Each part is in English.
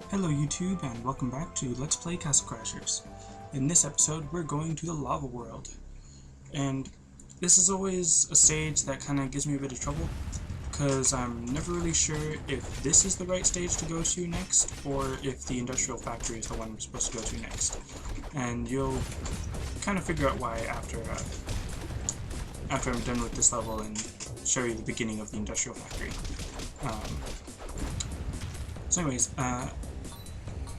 Hello YouTube and welcome back to Let's Play Castle Crashers. In this episode we're going to the lava world. And this is always a stage that kind of gives me a bit of trouble because I'm never really sure if this is the right stage to go to next or if the industrial factory is the one I'm supposed to go to next. And you'll kind of figure out why after I'm done with this level and show you the beginning of the industrial factory. So anyways,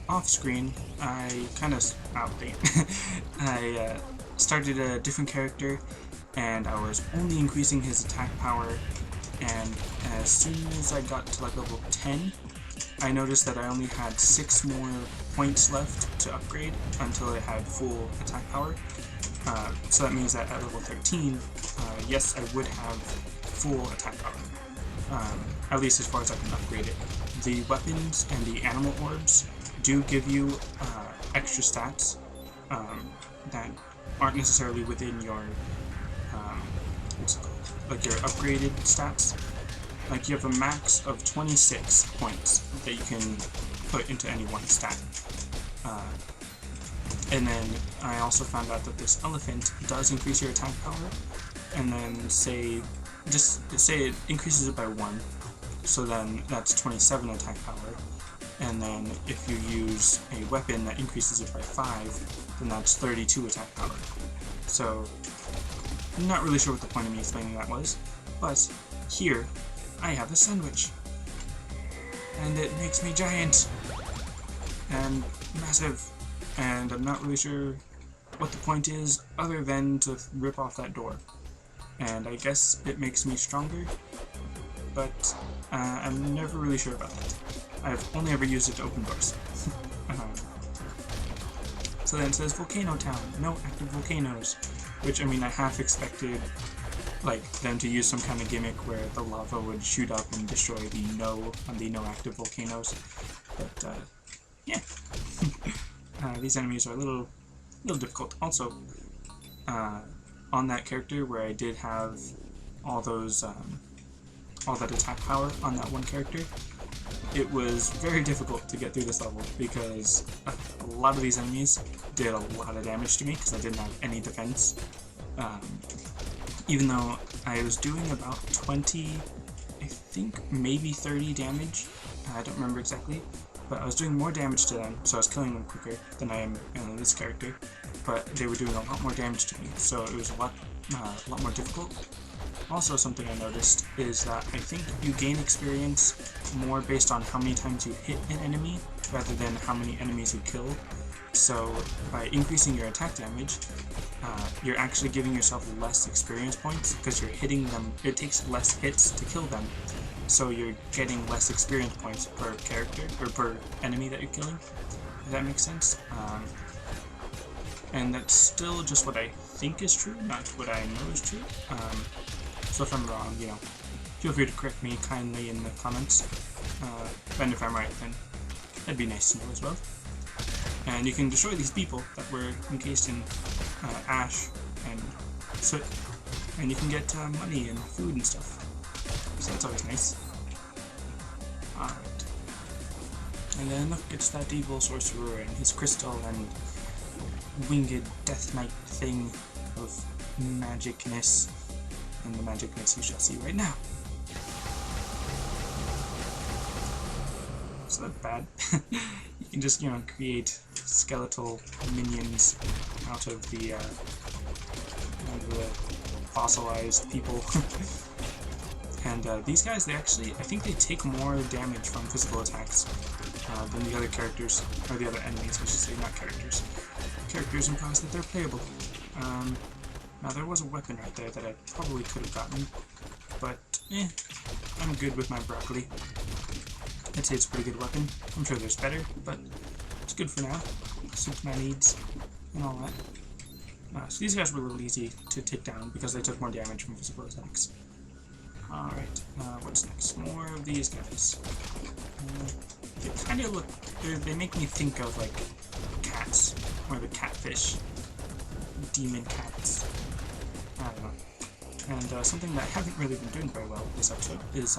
off screen, I started a different character, and I was only increasing his attack power, and as soon as I got to like level 10, I noticed that I only had 6 more points left to upgrade until I had full attack power. So that means that at level 13, yes, I would have full attack power, at least as far as I can upgrade it. The weapons and the animal orbs do give you extra stats that aren't necessarily within your like your upgraded stats. Like you have a max of 26 points that you can put into any one stat. And then I also found out that this elephant does increase your attack power, and then just say it increases it by 1, so then that's 27 attack power. And then if you use a weapon that increases it by 5, then that's 32 attack power. So I'm not really sure what the point of me explaining that was, but here I have a sandwich, and it makes me giant and massive, and I'm not really sure what the point is other than to rip off that door. And I guess it makes me stronger, but I'm never really sure about that. I've only ever used it to open doors. So then it says Volcano Town, no active volcanoes, which I mean I half expected like them to use some kind of gimmick where the lava would shoot up and destroy the no active volcanoes. But yeah, these enemies are a little difficult. Also, on that character where I did have all that attack power on that one character, it was very difficult to get through this level because a lot of these enemies did a lot of damage to me because I didn't have any defense. Even though I was doing about 20, I think maybe 30 damage, I don't remember exactly, but I was doing more damage to them, so I was killing them quicker than I am in this character, but they were doing a lot more damage to me, so it was a lot more difficult. Also, something I noticed is that I think you gain experience more based on how many times you hit an enemy rather than how many enemies you kill. So by increasing your attack damage, you're actually giving yourself less experience points because you're hitting them. It takes less hits to kill them, so you're getting less experience points per character or per enemy that you're killing. Does that make sense? And that's still just what I think is true, not what I know is true. So if I'm wrong, feel free to correct me kindly in the comments. And if I'm right, then that'd be nice to know as well. And you can destroy these people that were encased in ash and soot, and you can get money and food and stuff. So that's always nice. Alright. And then look, it's that evil sorcerer and his crystal and winged death knight thing of magicness. And the magicness you shall see right now. So that's bad. You can just, create skeletal minions out of the fossilized people. And these guys, I think they take more damage from physical attacks than the other characters, or the other enemies, I should say, not characters. Characters implies that they're playable. Now there was a weapon right there that I probably could have gotten, but I'm good with my broccoli. I'd say it's a pretty good weapon. I'm sure there's better, but it's good for now. Suits my needs and all that. So these guys were a little easy to take down because they took more damage from physical attacks. Alright, what's next? More of these guys. They kind of look, they make me think of like cats, or the catfish. Demon cats. I don't know. And something that I haven't really been doing very well this episode is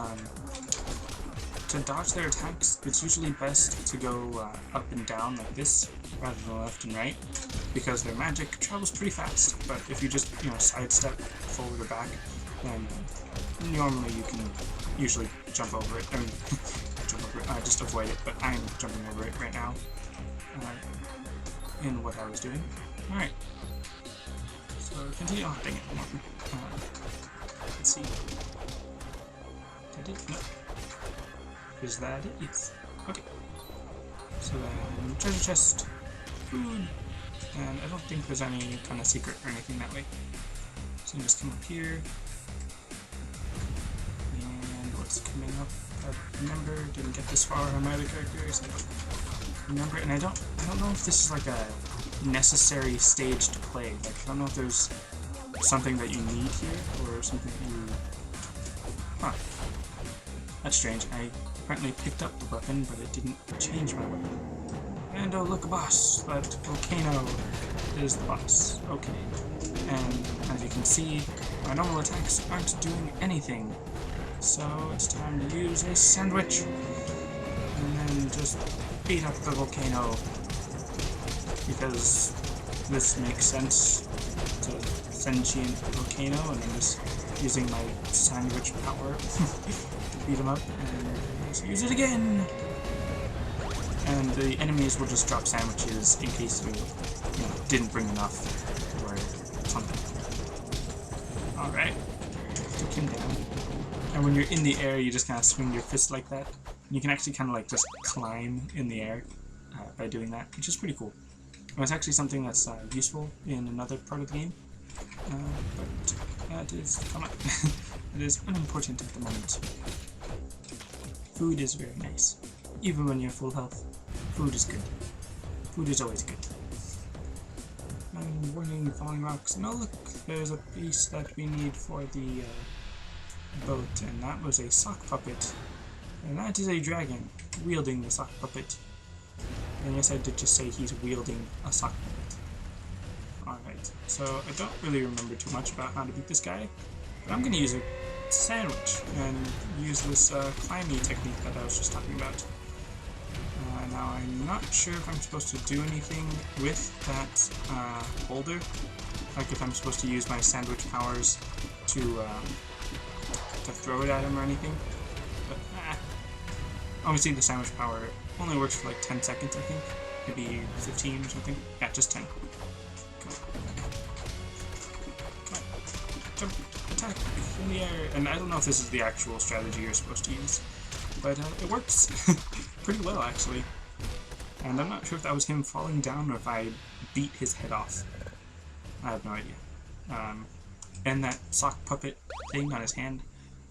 to dodge their attacks, it's usually best to go up and down like this, rather than left and right, because their magic travels pretty fast. But if you just, sidestep forward or back, then normally you can usually jump over it. I mean, jump over it, just avoid it, but I'm jumping over it right now in what I was doing. Alright, so continue. Oh, dang it. Let's see. Did it? No. Is that it? Yes. Okay. So then, treasure chest, food, and I don't think there's any kind of secret or anything that way. So you just come up here, and what's coming up? I remember, didn't get this far on my other characters. I don't remember, and I don't know if this is like a necessary stage to play. Like, I don't know if there's something that you need here or something that you. Huh. That's strange. I apparently picked up the weapon, but it didn't change my weapon. And oh, look, a boss! That volcano is the boss. Okay. And as you can see, my normal attacks aren't doing anything. So it's time to use a sandwich. And then just beat up the volcano. Because this makes sense. It's a sentient volcano, and I'm just using my sandwich power to beat them up. And just use it again! And the enemies will just drop sandwiches in case you, didn't bring enough or something. Alright, took him down. And when you're in the air, you just kind of swing your fist like that. And you can actually kind of like just climb in the air by doing that, which is pretty cool. And it's actually something that's useful in another part of the game. But it is, come on, it is unimportant at the moment. Food is very nice. Even when you're full health, food is good. Food is always good. Warning, falling rocks. No, look, there's a piece that we need for the boat, and that was a sock puppet. And that is a dragon wielding the sock puppet. And yes, I did just say he's wielding a sock puppet. Alright, so I don't really remember too much about how to beat this guy, but I'm going to use a sandwich and use this climbing technique that I was just talking about. Now I'm not sure if I'm supposed to do anything with that boulder, like if I'm supposed to use my sandwich powers to throw it at him or anything, but obviously the sandwich power only works for like 10 seconds, I think, maybe 15 or something. Yeah, just 10. Come on. Jump, attack in the air, and I don't know if this is the actual strategy you're supposed to use, but it works pretty well actually. And I'm not sure if that was him falling down or if I beat his head off. I have no idea. And that sock puppet thing on his hand,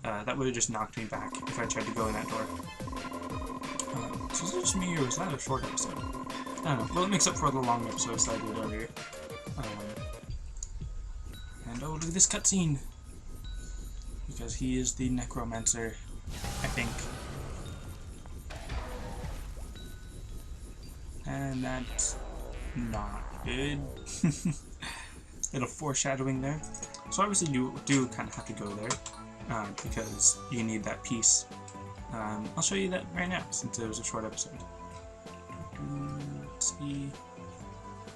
that would have just knocked me back if I tried to go in that door. So is it just me, or was that a short episode? I don't know. Well, it makes up for the long episodes that I did earlier. And oh, look at this cutscene! Because he is the necromancer, I think. And that's not good. Little foreshadowing there. So obviously you do kind of have to go there, because you need that piece. I'll show you that right now, since it was a short episode. Let's see.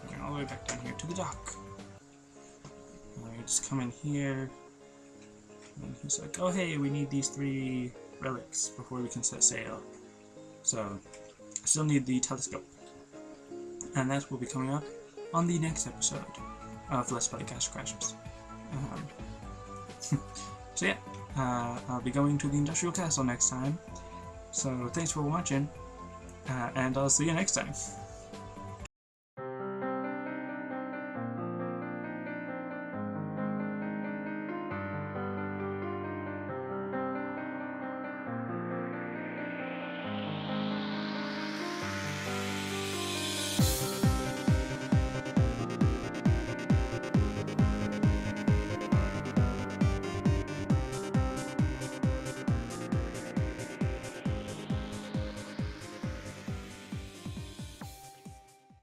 We're going all the way back down here to the dock. You just come in here, and he's like, oh hey, we need these 3 relics before we can set sail. So, I still need the telescope. And that will be coming up on the next episode of Let's Play Castle Crashers. So yeah, I'll be going to the Industrial Castle next time. So thanks for watching, and I'll see you next time.